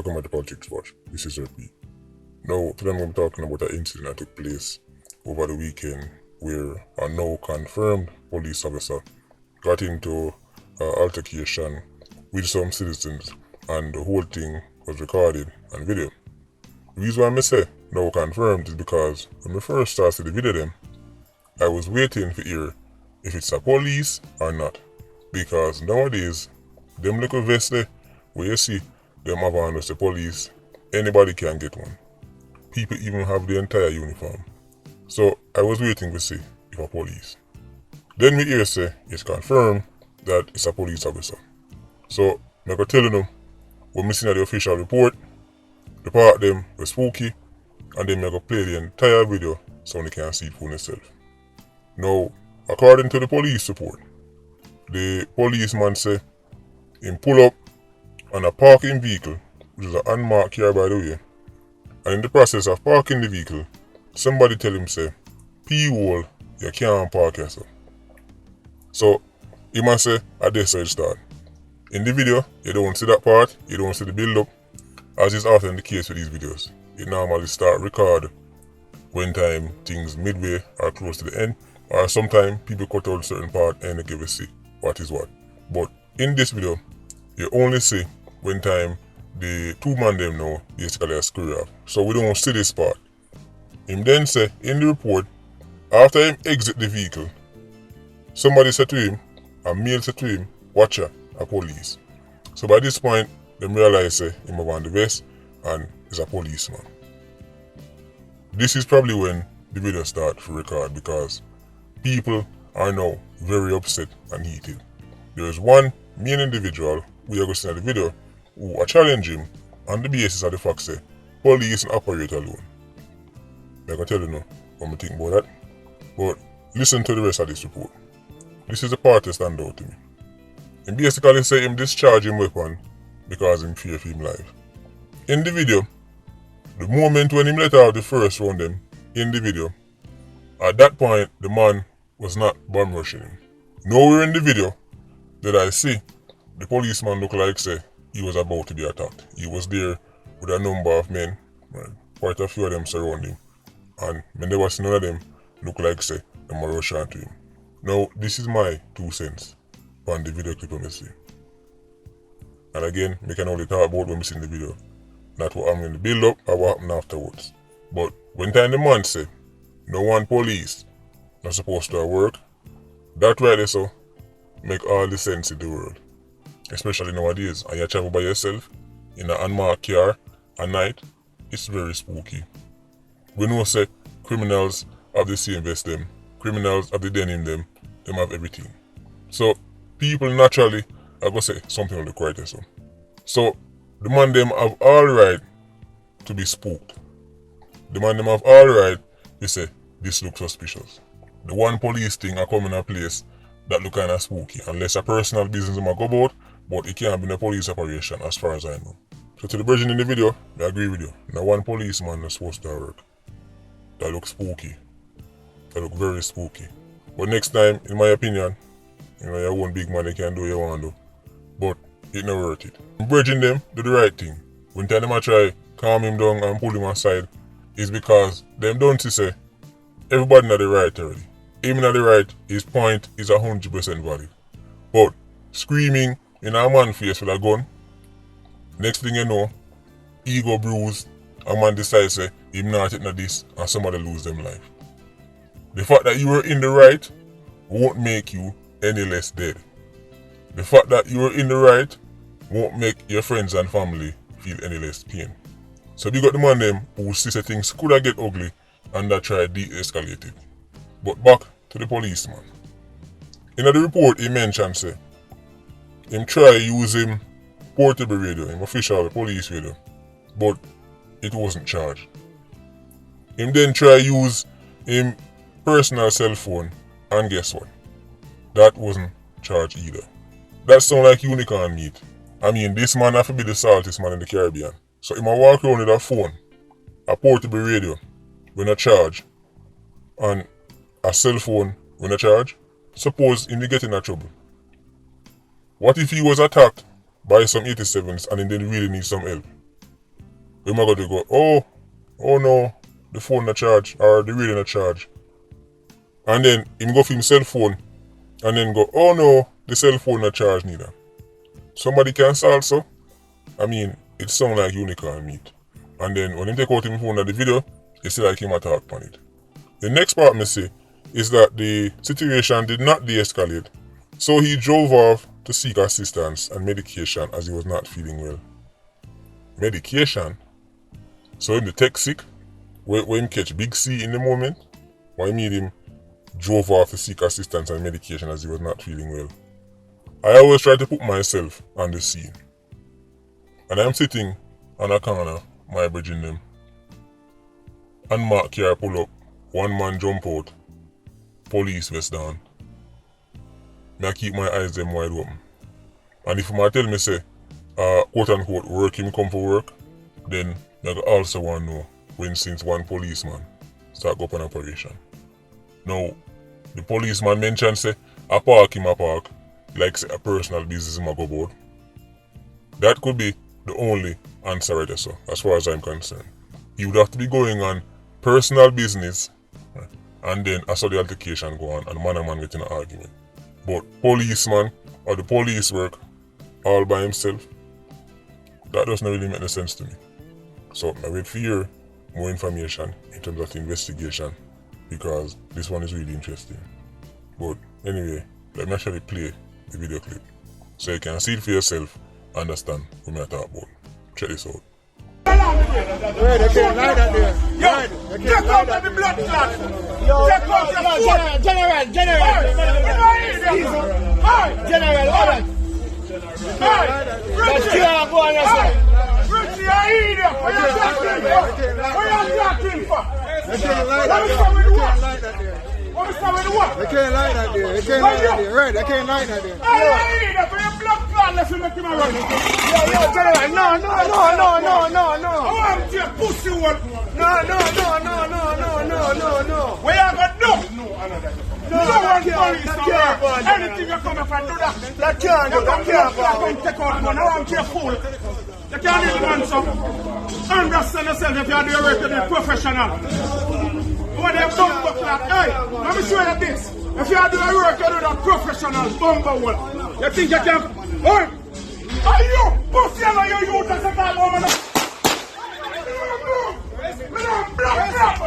Welcome to the Politricks watch. This is RP. Now, today I'm going to be talking about an incident that took place over the weekend where a now confirmed police officer got into an altercation with some citizens, and the whole thing was recorded on video. The reason why I say now confirmed is because when I first started the video them, I was waiting to hear if it's a police or not. Because nowadays, them little vests there, where you see them have on as the police, anybody can get one. People even have the entire uniform. So I was waiting to see if a police. Then we hear say it's confirmed that it's a police officer. So I go telling them when we seen the official report, the part of them was spooky, and then I go play the entire video so they can see it for themselves. Now, according to the police report, the policeman say him pull up on a parking vehicle, which is an unmarked car by the way, and in the process of parking the vehicle, somebody tell him say, P-hole, you can't park yourself. So, he must say, at this side start. In the video, you don't see that part, you don't see the build up, as is often the case with these videos. It normally start record when time things midway or close to the end, or sometimes people cut out certain part and they give a see what is what. But in this video, you only see when time the two man them now basically a square off. So we don't see this part. Him then say in the report, after him exit the vehicle, somebody said to him, a male said to him, watcher, a police. So by this point, them realize say him have on the vest and is a policeman. This is probably when the video start to record because people are now very upset and heated. There is one main individual we are going to see in the video who are challenge him on the basis of the fact say police and operate alone. I can tell you now what I think about that. But listen to the rest of this report. This is the part that stand out to me. He basically say him discharge him weapon because him fear for him life. In the video, the moment when him let out the first round them in the video, at that point the man was not bomb rushing him. Nowhere in the video did I see the policeman look like say he was about to be attacked. He was there with a number of men, right? Quite a few of them surrounding him, and I never see none of them look like say them are rush onto him. Now this is my 2 cents on the video clip I see. And again, we can only talk about when we see the video, not what happened in the build up or what happened afterwards. But when time the man say no one police not supposed to work, that right there so make all the sense in the world. Especially nowadays, and you travel by yourself in an unmarked car at night, it's very spooky. We know say criminals have the same vest them, criminals have the denim them have everything. So people naturally are gonna say something on the quiet so the man them have all right to be spooked. The man them have all right to say this looks suspicious. The one police thing are coming in a place that look kinda spooky unless a personal business them go about, but it can't be a police operation as far as I know. So to the version in the video, I agree with you. Now one policeman is supposed to work. That looks spooky. That look very spooky. But next time, in my opinion, you're one big man, you can do what you want to do. But it's not worth it. Bridging them do the right thing. When time them try calm him down and pull him aside, is because them don't see say everybody not the right already. Even at the right, his point is 100% valid. But screaming in a man's face with a gun, next thing you know, ego bruised, a man decides say him not taking this and somebody lose them life. The fact that you were in the right won't make you any less dead. The fact that you were in the right won't make your friends and family feel any less pain. So we got the man them who see say things could have get ugly and that try de-escalate it. But back to the policeman. In the report he mentioned say him try use him portable radio, him official police radio, but it wasn't charged. Him then try use him personal cell phone, and guess what? That wasn't charged either. That sound like unicorn meat. I mean, this man have to be the saltiest man in the Caribbean. So him a walk around with a phone, a portable radio when a charge, and a cell phone when a charge. Suppose him get in a trouble. What if he was attacked by some 87s and he didn't really need some help? we might go, oh no, the phone not charge or the radio not charge. And then him go for him cell phone and then go, oh no, the cell phone not charge neither. Somebody can solve so. I mean, it sound like unicorn meat. And then when him take out him phone at the video, it's like him attack on it. The next part me say is that the situation did not de-escalate, so he drove off to seek assistance and medication as he was not feeling well. Medication? So him the tech sick, where him catch big C in the moment, why made him drove off to seek assistance and medication as he was not feeling well. I always try to put myself on the scene. And I'm sitting on a corner, my bridging them. Unmarked car pull up, one man jump out, police vest down. I keep my eyes them wide open. And if you might tell me say, quote unquote, work him come for work, then I also want to know when since one policeman start go up an operation. Now, the policeman mentioned say, a park, like say a personal business him a go about. That could be the only answer right there, so as far as I'm concerned. He would have to be going on personal business and then I saw the altercation go on and man and man get in an argument. But policeman or the police work all by himself, that doesn't really make no sense to me. So I wait for your more information in terms of the investigation because this one is really interesting. But anyway, let me actually play the video clip so you can see it for yourself, understand what I'm talking about. Check this out. Right, I can't lie that there. Right, I can't lie that there. Blood clot. Take out your foot. General. General, all right. Let's go on yourself. Richie, I eat it. What you talking for? I can't lie that there. What is that with what? I can't lie that there. I can't lie that there. Right, I can't lie that there. I eat it for your blood clot. Let's make him a run. Yo, General, no. I want your pussy one. No. What you gonna do? No one police around. Anything you come up and do that. That can't go. Take out one. I want your fool. You can't even man some. Understand yourself if you are doing work to be professional. When they bumper clap, hey, let me show you this. If you are doing work, you do that professional bumper one. You think you can? Hey, are you pussy or you youth that's a bad woman? Me not block clap.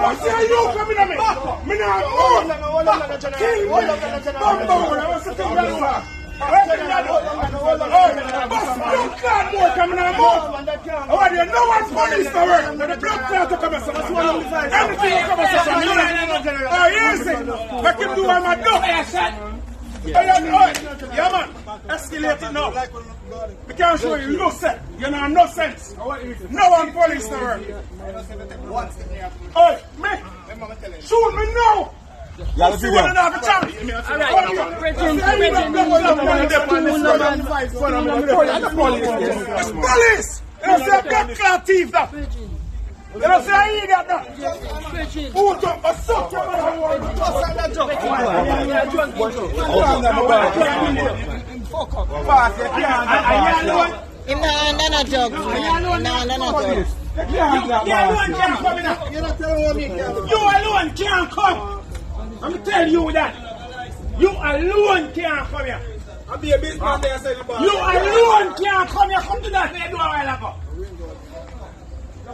What's your you coming at me? Me not move. Kill me. Bumper one. What's the thing that you are? No one's police to work. The blood clot to come and everything will come and oh, easy. Make him do what I'm doing. Yeah, man. Escalate it now. We can't show you no sense. You know, no sense. No one police to work. Oh, me. Shoot me now. Yeah, let's see what I have a chance. It's police. It's a blood clot thief. You don't say I eat that. Who took a suck? You alone can't come. I'm telling you that. You alone can't come here. I'll be a businessman there saying about You alone can't come here. Come to that door a while ago.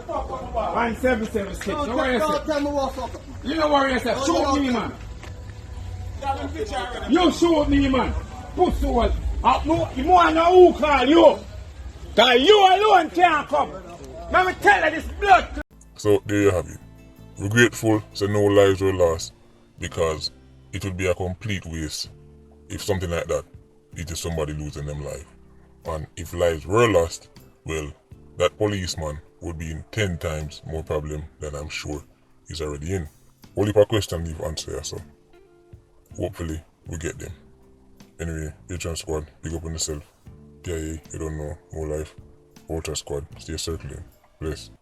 1776. Don't worry yourself. You don't worry yourself. Shoot me, man. You shoot me, man. Put to what? You want to know who call you. Because you alone can't come. Let me tell you this blood. So there you have it. We're grateful so no lives were lost because it would be a complete waste if something like that it is somebody losing them life. And if lives were lost, well, that policeman would be in 10 times more problem than I'm sure he's already in. Only per question leave answer here, so hopefully we get them. Anyway, Patreon squad, big up on yourself. PIA, you don't know, no life. Ultra squad, stay circling. Bless.